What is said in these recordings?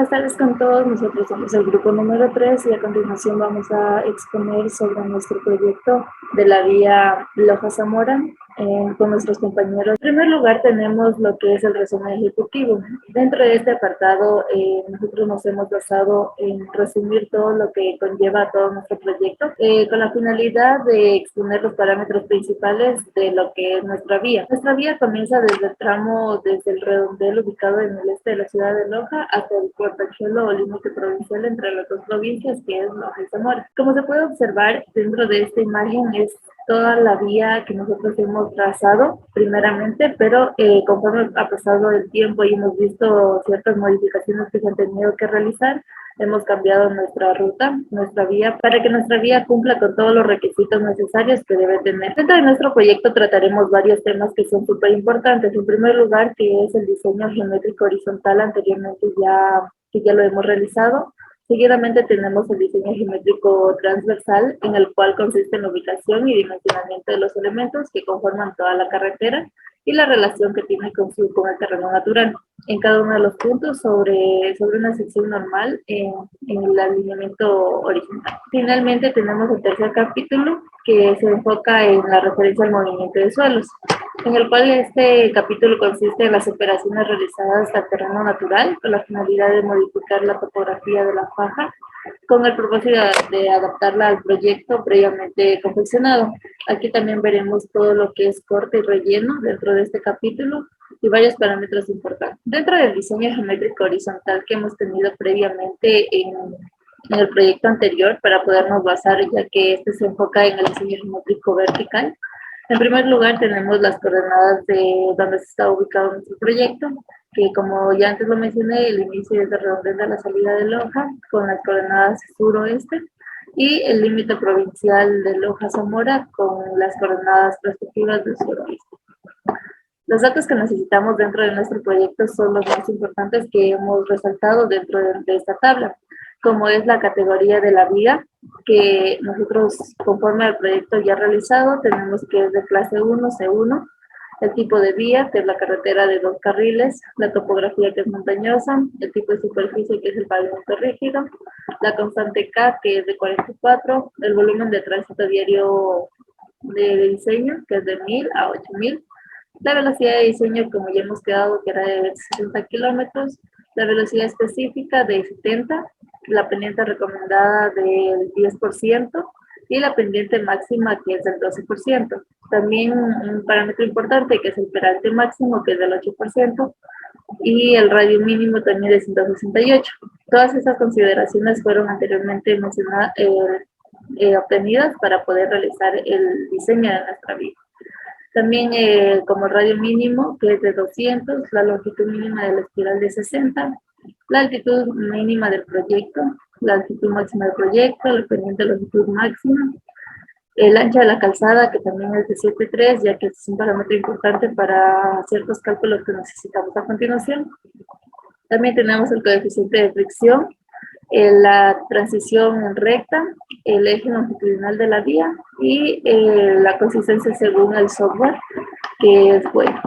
Buenas tardes con todos, nosotros somos el grupo número 3 y a continuación vamos a exponer sobre nuestro proyecto de la vía Loja-Zamora con nuestros compañeros. En primer lugar tenemos lo que es el resumen ejecutivo. Dentro de este apartado nosotros nos hemos basado en resumir todo lo que conlleva todo nuestro proyecto con la finalidad de exponer los parámetros principales de lo que es nuestra vía. Nuestra vía comienza desde el tramo, desde el redondel ubicado en el este de la ciudad de Loja hasta el Puertachuelo o límite provincial entre las dos provincias que es Loja y Zamora. Como se puede observar dentro de esta imagen es toda la vía que nosotros hemos trazado primeramente, pero conforme ha pasado el tiempo y hemos visto ciertas modificaciones que se han tenido que realizar, hemos cambiado nuestra ruta, nuestra vía, para que nuestra vía cumpla con todos los requisitos necesarios que debe tener. Dentro de nuestro proyecto trataremos varios temas que son súper importantes. En primer lugar, que es el diseño geométrico horizontal, anteriormente ya lo hemos realizado. Seguidamente tenemos el diseño geométrico transversal, en el cual consiste en la ubicación y dimensionamiento de los elementos que conforman toda la carretera y la relación que tiene con el terreno natural. En cada uno de los puntos sobre una sección normal en el alineamiento horizontal. Finalmente tenemos el tercer capítulo que se enfoca en la referencia al movimiento de suelos, en el cual este capítulo consiste en las operaciones realizadas al terreno natural con la finalidad de modificar la topografía de la faja con el propósito de adaptarla al proyecto previamente confeccionado. Aquí también veremos todo lo que es corte y relleno dentro de este capítulo y varios parámetros importantes. Dentro del diseño geométrico horizontal que hemos tenido previamente en el proyecto anterior para podernos basar, ya que este se enfoca en el diseño geométrico vertical. En primer lugar tenemos las coordenadas de donde se está ubicado nuestro proyecto, que como ya antes lo mencioné, el inicio es de redondel de la salida de Loja, con las coordenadas suroeste, y el límite provincial de Loja-Zamora con las coordenadas respectivas del suroeste. Los datos que necesitamos dentro de nuestro proyecto son los más importantes que hemos resaltado dentro de esta tabla, como es la categoría de la vía, que nosotros conforme al proyecto ya realizado tenemos que es de clase 1, C1, el tipo de vía, que es la carretera de 2 carriles, la topografía, que es montañosa, el tipo de superficie, que es el pavimento rígido, la constante K, que es de 44, el volumen de tránsito diario de diseño, que es de 1000 a 8000, la velocidad de diseño, como ya hemos quedado, que era de 60 kilómetros, la velocidad específica de 70, la pendiente recomendada del 10% y la pendiente máxima, que es del 12%. También un parámetro importante, que es el peralte máximo, que es del 8%, y el radio mínimo también de 168. Todas esas consideraciones fueron anteriormente mencionadas, obtenidas para poder realizar el diseño de nuestra vía. También como radio mínimo, que es de 200, la longitud mínima de la espiral de 60, la altitud mínima del proyecto, la altitud máxima del proyecto, la pendiente longitud máxima, el ancho de la calzada, que también es de 7.3, ya que es un parámetro importante para ciertos cálculos que necesitamos a continuación. También tenemos el coeficiente de fricción, la transición recta, el eje longitudinal de la vía y la consistencia según el software, que es bueno.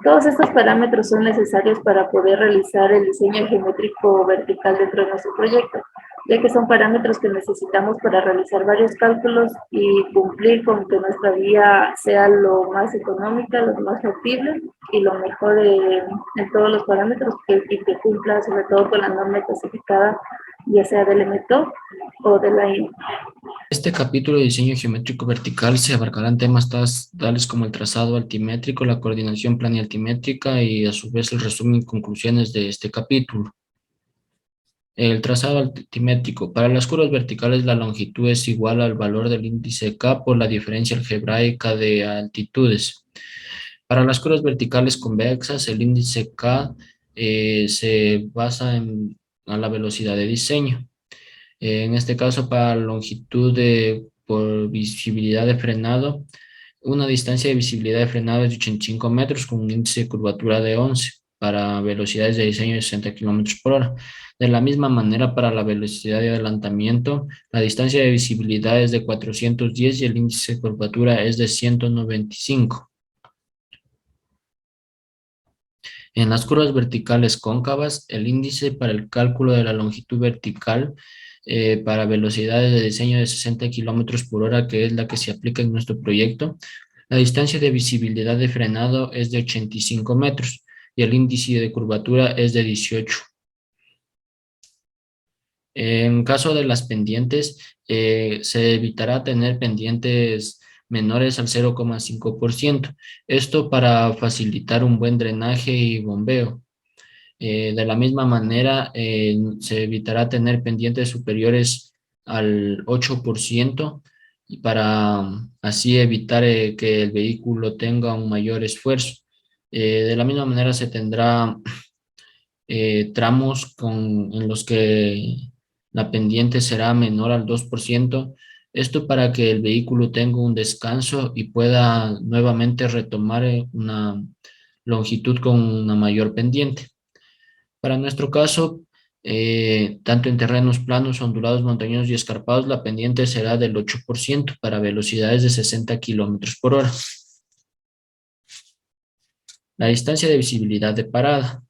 Todos estos parámetros son necesarios para poder realizar el diseño geométrico vertical dentro de nuestro proyecto, ya que son parámetros que necesitamos para realizar varios cálculos y cumplir con que nuestra vía sea lo más económica, lo más factible y lo mejor en todos los parámetros y que cumpla sobre todo con la norma especificada, ya sea del MTOP o de la INE. Este capítulo de diseño geométrico vertical se abarcarán temas tales como el trazado altimétrico, la coordinación plana y altimétrica y a su vez el resumen y conclusiones de este capítulo. El trazado altimétrico. Para las curvas verticales la longitud es igual al valor del índice K por la diferencia algebraica de altitudes. Para las curvas verticales convexas el índice K se basa a la velocidad de diseño. En este caso, para longitud por visibilidad de frenado, una distancia de visibilidad de frenado es de 85 metros con un índice de curvatura de 11 para velocidades de diseño de 60 kilómetros por hora. De la misma manera, para la velocidad de adelantamiento, la distancia de visibilidad es de 410 y el índice de curvatura es de 195. En las curvas verticales cóncavas, el índice para el cálculo de la longitud vertical para velocidades de diseño de 60 kilómetros por hora, que es la que se aplica en nuestro proyecto, la distancia de visibilidad de frenado es de 85 metros y el índice de curvatura es de 18. En caso de las pendientes, se evitará tener pendientes menores al 0,5%. Esto para facilitar un buen drenaje y bombeo. De la misma manera, se evitará tener pendientes superiores al 8% y para así evitar que el vehículo tenga un mayor esfuerzo. De la misma manera, se tendrá tramos en los que la pendiente será menor al 2%. Esto para que el vehículo tenga un descanso y pueda nuevamente retomar una longitud con una mayor pendiente. Para nuestro caso, tanto en terrenos planos, ondulados, montañosos y escarpados, la pendiente será del 8% para velocidades de 60 kilómetros por hora. La distancia de visibilidad de parada.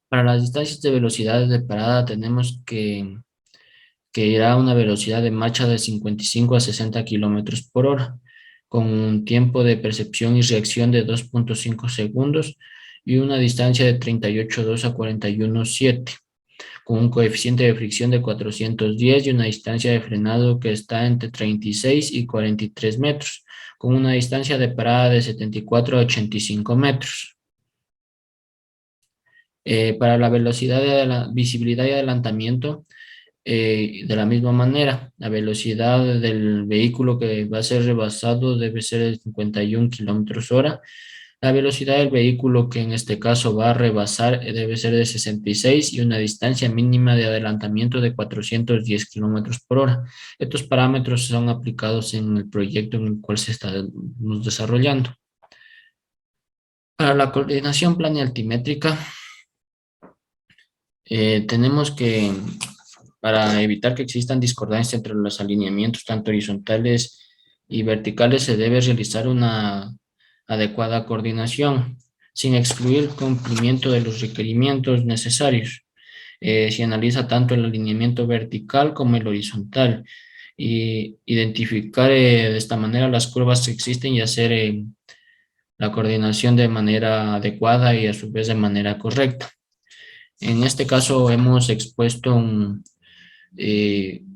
Para las distancias de velocidades de parada tenemos que ir a una velocidad de marcha de 55 a 60 kilómetros por hora, con un tiempo de percepción y reacción de 2,5 segundos y una distancia de 38,2 a 41,7, con un coeficiente de fricción de 410 y una distancia de frenado que está entre 36 y 43 metros, con una distancia de parada de 74 a 85 metros. Para la velocidad de la visibilidad y adelantamiento, de la misma manera, la velocidad del vehículo que va a ser rebasado debe ser de 51 kilómetros hora. La velocidad del vehículo que en este caso va a rebasar debe ser de 66 y una distancia mínima de adelantamiento de 410 kilómetros por hora. Estos parámetros son aplicados en el proyecto en el cual se está desarrollando. Para la coordinación plana y altimétrica, tenemos que, para evitar que existan discordancias entre los alineamientos tanto horizontales y verticales, se debe realizar una adecuada coordinación, sin excluir el cumplimiento de los requerimientos necesarios. Se analiza tanto el alineamiento vertical como el horizontal y identificar de esta manera las curvas que existen y hacer la coordinación de manera adecuada y a su vez de manera correcta. En este caso hemos expuesto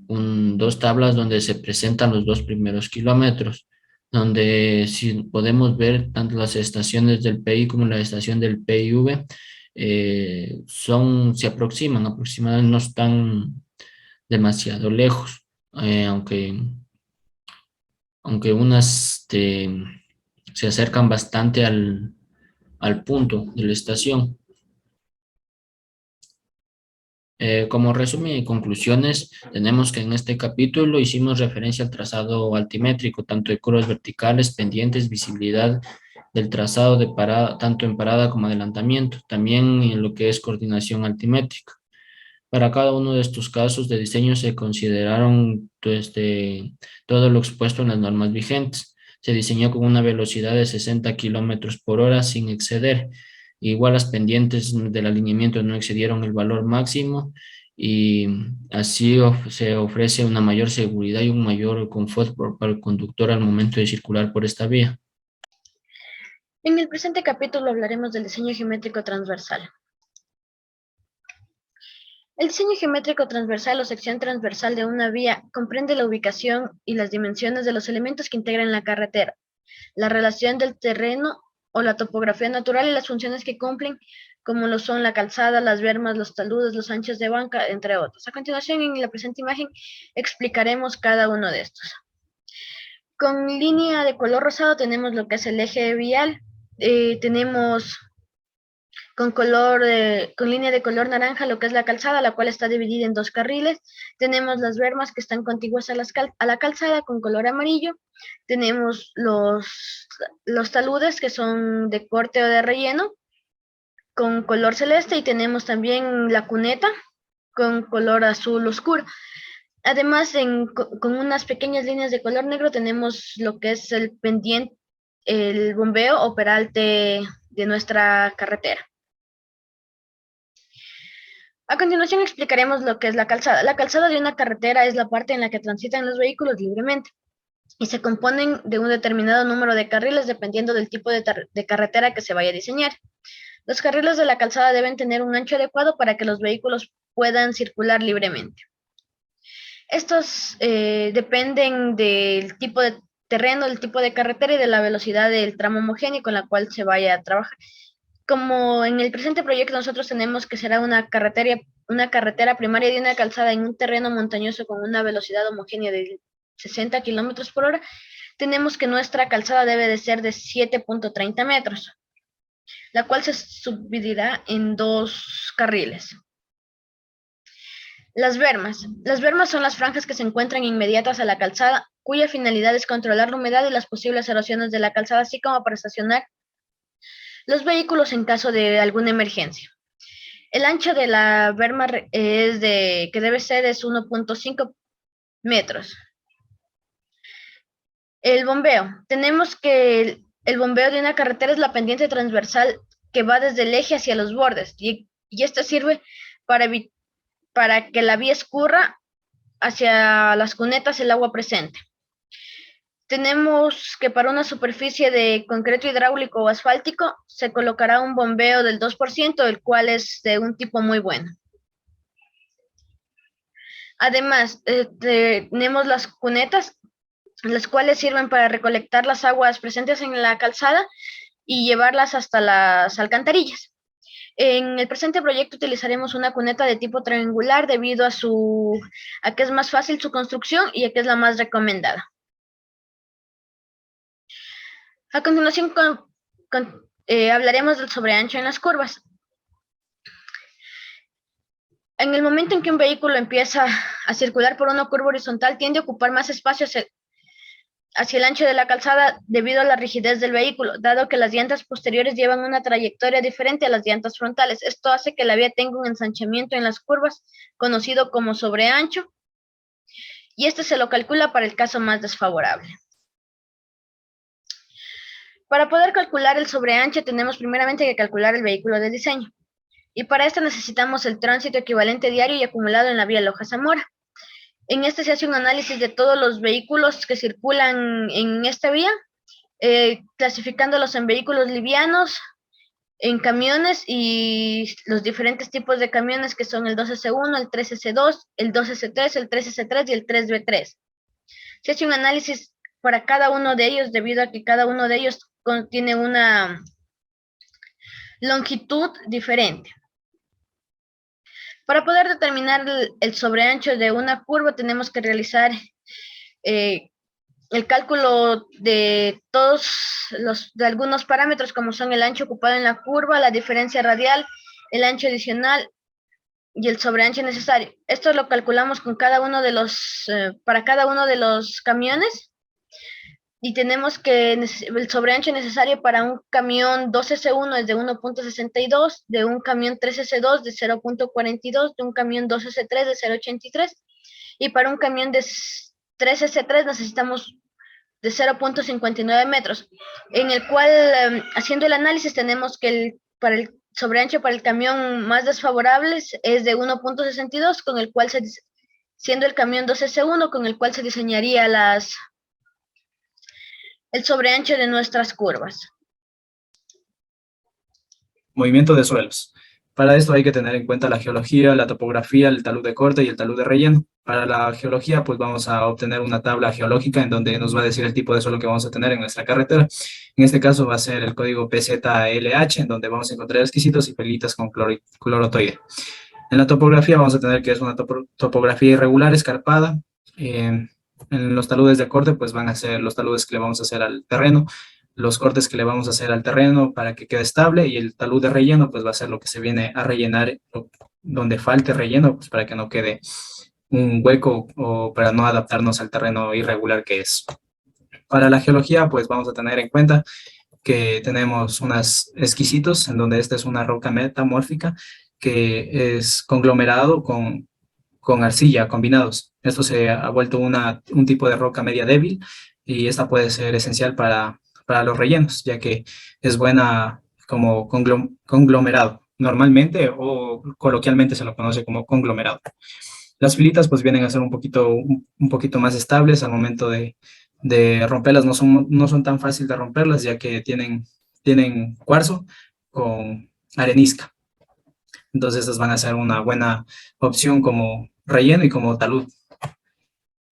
dos tablas donde se presentan los dos primeros kilómetros, donde si podemos ver tanto las estaciones del PI como la estación del PIV se aproximan, aproximadamente no están demasiado lejos, aunque unas se acercan bastante al punto de la estación. Como resumen y conclusiones, tenemos que en este capítulo hicimos referencia al trazado altimétrico, tanto de curvas verticales, pendientes, visibilidad del trazado de parada, tanto en parada como adelantamiento, también en lo que es coordinación altimétrica. Para cada uno de estos casos de diseño se consideraron todo lo expuesto en las normas vigentes. Se diseñó con una velocidad de 60 kilómetros por hora sin exceder. Igual las pendientes del alineamiento no excedieron el valor máximo y así se ofrece una mayor seguridad y un mayor confort para el conductor al momento de circular por esta vía. En el presente capítulo hablaremos del diseño geométrico transversal. El diseño geométrico transversal o sección transversal de una vía comprende la ubicación y las dimensiones de los elementos que integran la carretera, la relación del terreno o la topografía natural y las funciones que cumplen, como lo son la calzada, las bermas, los taludes, los anchos de banca, entre otros. A continuación, en la presente imagen, explicaremos cada uno de estos. Con línea de color rosado tenemos lo que es el eje vial, tenemos con línea de color naranja lo que es la calzada, la cual está dividida en dos carriles. Tenemos las bermas que están contiguas a la calzada con color amarillo. Tenemos los taludes que son de corte o de relleno con color celeste y tenemos también la cuneta con color azul oscuro. Además, con unas pequeñas líneas de color negro tenemos lo que es el pendiente, el bombeo o peralte de nuestra carretera. A continuación explicaremos lo que es la calzada. La calzada de una carretera es la parte en la que transitan los vehículos libremente y se componen de un determinado número de carriles dependiendo del tipo de carretera que se vaya a diseñar. Los carriles de la calzada deben tener un ancho adecuado para que los vehículos puedan circular libremente. Estos dependen del tipo de terreno, del tipo de carretera y de la velocidad del tramo homogéneo con la cual se vaya a trabajar. Como en el presente proyecto nosotros tenemos que será una carretera primaria de una calzada en un terreno montañoso con una velocidad homogénea de 60 kilómetros por hora, tenemos que nuestra calzada debe de ser de 7.30 metros, la cual se subdividirá en 2 carriles. Las bermas. Las bermas son las franjas que se encuentran inmediatas a la calzada, cuya finalidad es controlar la humedad y las posibles erosiones de la calzada, así como para estacionar los vehículos en caso de alguna emergencia. El ancho de la berma es 1.5 metros. El bombeo. Tenemos que el bombeo de una carretera es la pendiente transversal que va desde el eje hacia los bordes y esto sirve para que la vía escurra hacia las cunetas el agua presente. Tenemos que para una superficie de concreto hidráulico o asfáltico se colocará un bombeo del 2%, el cual es de un tipo muy bueno. Además, tenemos las cunetas, las cuales sirven para recolectar las aguas presentes en la calzada y llevarlas hasta las alcantarillas. En el presente proyecto utilizaremos una cuneta de tipo triangular debido a que es más fácil su construcción y a que es la más recomendada. A continuación hablaremos del sobreancho en las curvas. En el momento en que un vehículo empieza a circular por una curva horizontal, tiende a ocupar más espacio hacia el ancho de la calzada debido a la rigidez del vehículo, dado que las llantas posteriores llevan una trayectoria diferente a las llantas frontales. Esto hace que la vía tenga un ensanchamiento en las curvas, conocido como sobreancho, y este se lo calcula para el caso más desfavorable. Para poder calcular el sobreancho tenemos primeramente que calcular el vehículo de diseño. Y para esto necesitamos el tránsito equivalente diario y acumulado en la vía Loja-Zamora. En este se hace un análisis de todos los vehículos que circulan en esta vía, clasificándolos en vehículos livianos, en camiones y los diferentes tipos de camiones que son el 2S1, el 3S2, el 2S3, el 3S3 y el 3B3. Se hace un análisis para cada uno de ellos debido a que cada uno de ellos contiene una longitud diferente. Para poder determinar el sobreancho de una curva tenemos que realizar el cálculo de de algunos parámetros como son el ancho ocupado en la curva, la diferencia radial, el ancho adicional y el sobreancho necesario. Esto lo calculamos con para cada uno de los camiones. Y tenemos que el sobreancho necesario para un camión 2S1 es de 1.62, de un camión 3S2 de 0.42, de un camión 2S3 de 0.83, y para un camión de 3S3 necesitamos de 0.59 metros, en el cual, haciendo el análisis, tenemos que para el sobreancho para el camión más desfavorable es de 1.62, con el cual siendo el camión 2S1, con el cual se diseñaría el sobreancho de nuestras curvas. Movimiento de suelos. Para esto hay que tener en cuenta la geología, la topografía, el talud de corte y el talud de relleno. Para la geología, pues vamos a obtener una tabla geológica en donde nos va a decir el tipo de suelo que vamos a tener en nuestra carretera. En este caso va a ser el código PZLH, en donde vamos a encontrar exquisitos y pelitas con clorotoide. En la topografía vamos a tener que es una topografía irregular, escarpada. En los taludes de corte, pues van a ser los taludes que le vamos a hacer al terreno, los cortes que le vamos a hacer al terreno para que quede estable, y el talud de relleno, pues va a ser lo que se viene a rellenar donde falte relleno, pues para que no quede un hueco o para no adaptarnos al terreno irregular que es. Para la geología, pues vamos a tener en cuenta que tenemos unos exquisitos, en donde esta es una roca metamórfica que es conglomerado con arcilla combinados. Esto se ha vuelto un tipo de roca media débil y esta puede ser esencial para los rellenos, ya que es buena como conglomerado, normalmente o coloquialmente se lo conoce como conglomerado. Las filitas pues vienen a ser un poquito más estables al momento de romperlas, no son tan fáciles de romperlas ya que tienen cuarzo con arenisca. Entonces estas van a ser una buena opción como relleno y como talud.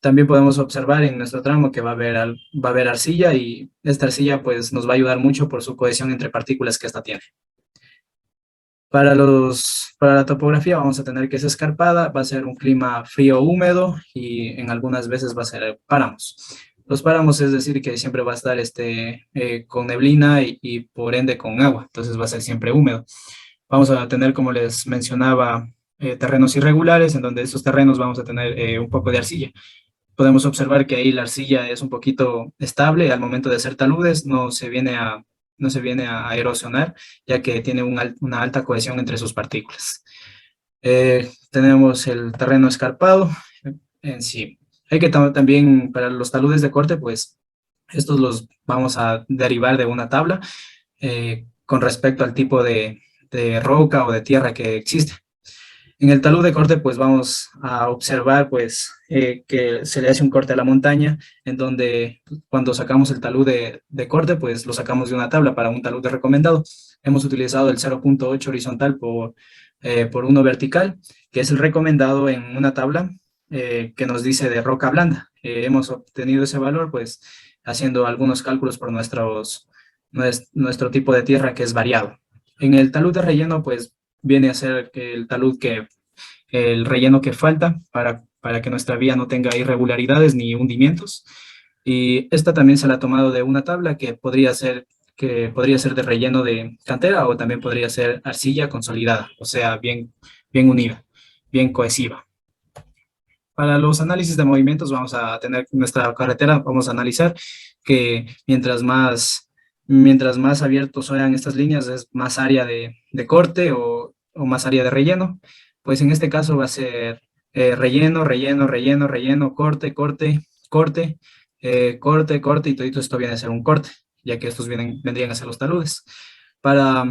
También podemos observar en nuestro tramo que va a haber arcilla y esta arcilla pues nos va a ayudar mucho por su cohesión entre partículas que esta tiene. Para la topografía vamos a tener que es escarpada, va a ser un clima frío húmedo y en algunas veces va a ser páramos. Los páramos es decir que siempre va a estar con neblina y por ende con agua, entonces va a ser siempre húmedo. Vamos a tener, como les mencionaba, terrenos irregulares, en donde estos terrenos vamos a tener un poco de arcilla. Podemos observar que ahí la arcilla es un poquito estable, al momento de hacer taludes no se viene a erosionar, ya que tiene una alta cohesión entre sus partículas. Tenemos el terreno escarpado en sí. Hay que también, para los taludes de corte, pues estos los vamos a derivar de una tabla con respecto al tipo de roca o de tierra que existe. En el talud de corte, pues vamos a observar pues que se le hace un corte a la montaña, en donde cuando sacamos el talud de corte, pues lo sacamos de una tabla para un talud de recomendado. Hemos utilizado el 0.8 horizontal por 1 vertical, que es el recomendado en una tabla que nos dice de roca blanda. Hemos obtenido ese valor pues haciendo algunos cálculos por nuestro tipo de tierra que es variado. En el talud de relleno, pues viene a ser el relleno que falta para que nuestra vía no tenga irregularidades ni hundimientos. Y esta también se la ha tomado de una tabla que podría ser de relleno de cantera o también podría ser arcilla consolidada, o sea, bien unida, bien cohesiva. Para los análisis de movimientos vamos a tener nuestra carretera, vamos a analizar que mientras más abiertos sean estas líneas, es más área de corte o más área de relleno. Pues en este caso va a ser relleno, corte, corte, y todo esto viene a ser un corte, ya que estos vendrían a ser los taludes. Para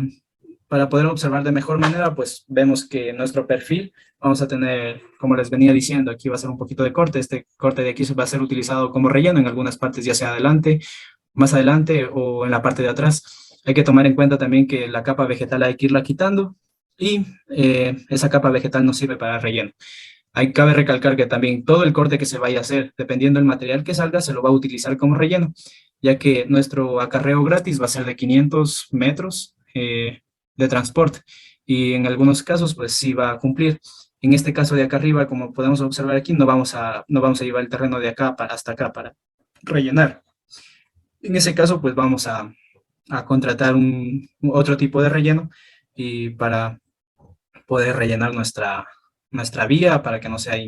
poder observar de mejor manera, pues vemos que nuestro perfil vamos a tener, como les venía diciendo, aquí va a ser un poquito de corte. Este corte de aquí va a ser utilizado como relleno en algunas partes, ya sea más adelante o en la parte de atrás. Hay que tomar en cuenta también que la capa vegetal hay que irla quitando y esa capa vegetal no sirve para relleno. Cabe recalcar que también todo el corte que se vaya a hacer, dependiendo del material que salga, se lo va a utilizar como relleno, ya que nuestro acarreo gratis va a ser de 500 metros de transporte y en algunos casos pues sí va a cumplir. En este caso de acá arriba, como podemos observar aquí, no vamos a llevar el terreno de acá hasta acá para rellenar. En ese caso pues vamos a contratar otro tipo de relleno y para poder rellenar nuestra vía para que no sea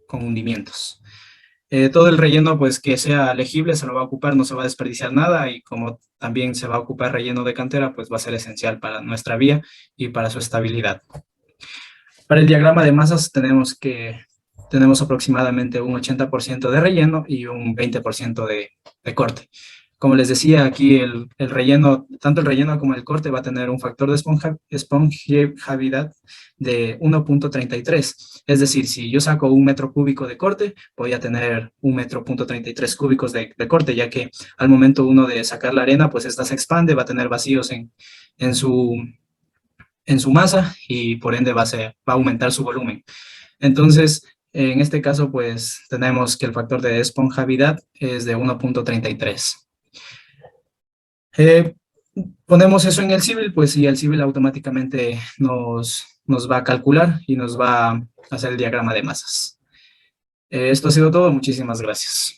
con hundimientos. Todo el relleno pues que sea legible se lo va a ocupar, no se va a desperdiciar nada, y como también se va a ocupar relleno de cantera, pues va a ser esencial para nuestra vía y para su estabilidad. Para el diagrama de masas tenemos aproximadamente un 80% de relleno y un 20% de corte. Como les decía, aquí el relleno, tanto el relleno como el corte va a tener un factor de esponjabilidad de 1.33. Es decir, si yo saco 1 metro cúbico de corte, voy a tener 1.33 metros cúbicos de corte, ya que al momento uno de sacar la arena, pues esta se expande, va a tener vacíos en su masa y por ende va a aumentar su volumen. Entonces, en este caso, pues tenemos que el factor de esponjabilidad es de 1.33. Ponemos eso en el civil, pues y el civil automáticamente nos va a calcular y nos va a hacer el diagrama de masas. Esto ha sido todo, muchísimas gracias.